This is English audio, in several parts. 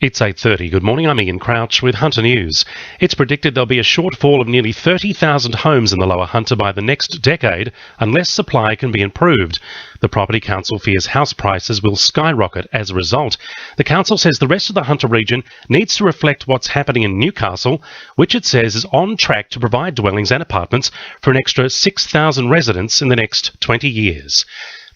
It's 8:30. Good morning, I'm Ian Crouch with Hunter News. It's predicted there'll be a shortfall of nearly 30,000 homes in the Lower Hunter by the next decade unless supply can be improved. The Property Council fears house prices will skyrocket as a result. The council says the rest of the Hunter region needs to reflect what's happening in Newcastle, which it says is on track to provide dwellings and apartments for an extra 6,000 residents in the next 20 years.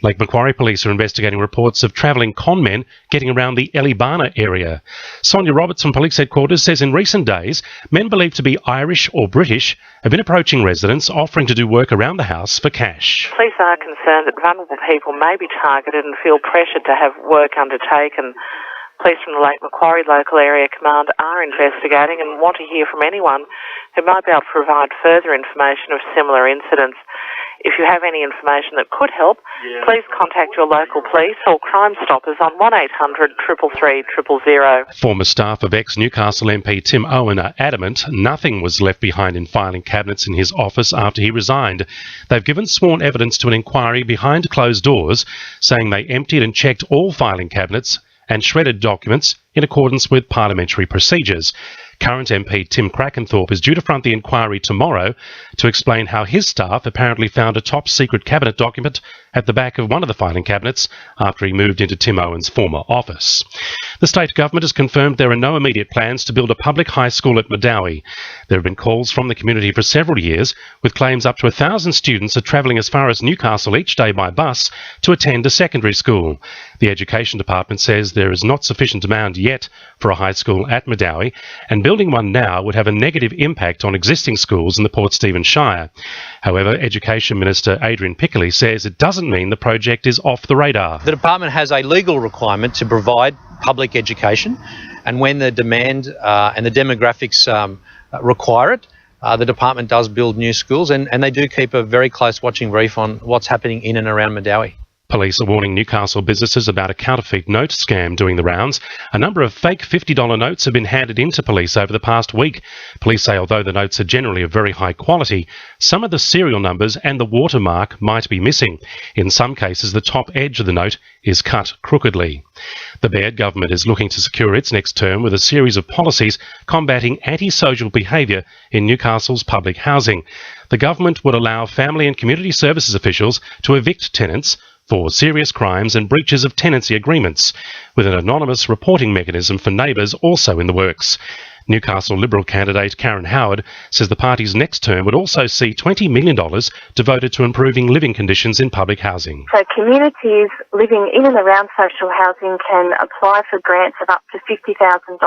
Lake Macquarie Police are investigating reports of travelling conmen getting around the Elibana area. Sonia Roberts from Police Headquarters says in recent days, men believed to be Irish or British have been approaching residents offering to do work around the house for cash. Police are concerned that vulnerable people may be targeted and feel pressured to have work undertaken. Police from the Lake Macquarie Local Area Command are investigating and want to hear from anyone who might be able to provide further information of similar incidents. If you have any information that could help, please contact your local police or Crime Stoppers on 1800 333 000. Former staff of ex-Newcastle MP Tim Owen are adamant nothing was left behind in filing cabinets in his office after he resigned. They've given sworn evidence to an inquiry behind closed doors, saying they emptied and checked all filing cabinets and shredded documents in accordance with parliamentary procedures. Current MP Tim Crackenthorpe is due to front the inquiry tomorrow to explain how his staff apparently found a top-secret cabinet document at the back of one of the filing cabinets after he moved into Tim Owen's former office. The state government has confirmed there are no immediate plans to build a public high school at Medowie. There have been calls from the community for several years, with claims up to 1,000 students are travelling as far as Newcastle each day by bus to attend a secondary school. The Education Department says there is not sufficient demand yet for a high school at Medowie, and building one now would have a negative impact on existing schools in the Port Stephens Shire. However, Education Minister Adrian Piccoli says it doesn't mean the project is off the radar. The department has a legal requirement to provide public education, and when the demand and the demographics require it, the department does build new schools, and they do keep a very close watching brief on what's happening in and around Medowie. Police are warning Newcastle businesses about a counterfeit note scam doing the rounds. A number of fake $50 notes have been handed in to police over the past week. Police say although the notes are generally of very high quality, some of the serial numbers and the watermark might be missing. In some cases, the top edge of the note is cut crookedly. The Baird government is looking to secure its next term with a series of policies combating antisocial behaviour in Newcastle's public housing. The government would allow family and community services officials to evict tenants for serious crimes and breaches of tenancy agreements, with an anonymous reporting mechanism for neighbours also in the works. Newcastle Liberal candidate Karen Howard says the party's next term would also see $20 million devoted to improving living conditions in public housing. So communities living in and around social housing can apply for grants of up to $50,000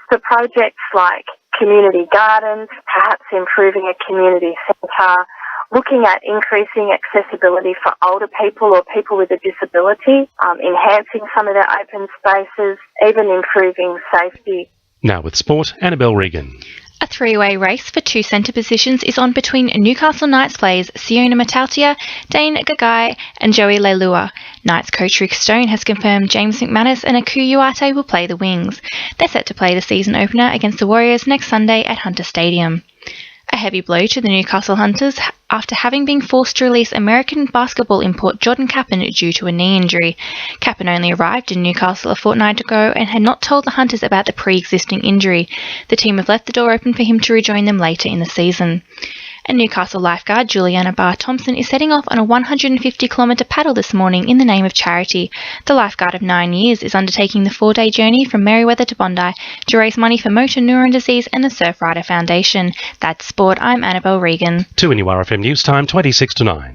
for projects like community gardens, perhaps improving a community centre, looking at increasing accessibility for older people or people with a disability, enhancing some of their open spaces, even improving safety. Now with sport, Annabelle Regan. A three-way race for two centre positions is on between Newcastle Knights players Siona Matautia, Dane Gagai and Joey Leilua. Knights coach Rick Stone has confirmed James McManus and Aku Uate will play the wings. They're set to play the season opener against the Warriors next Sunday at Hunter Stadium. A heavy blow to the Newcastle Hunters after having been forced to release American basketball import Jordan Kappen due to a knee injury. Kappen only arrived in Newcastle a fortnight ago and had not told the Hunters about the pre-existing injury. The team have left the door open for him to rejoin them later in the season. And Newcastle lifeguard Juliana Barr-Thompson is setting off on a 150-kilometre paddle this morning in the name of charity. The lifeguard of 9 years is undertaking the 4-day journey from Merewether to Bondi to raise money for motor neuron disease and the Surfrider Foundation. That's sport. I'm Annabelle Regan. 2 NURFM News Time, 26 to 9.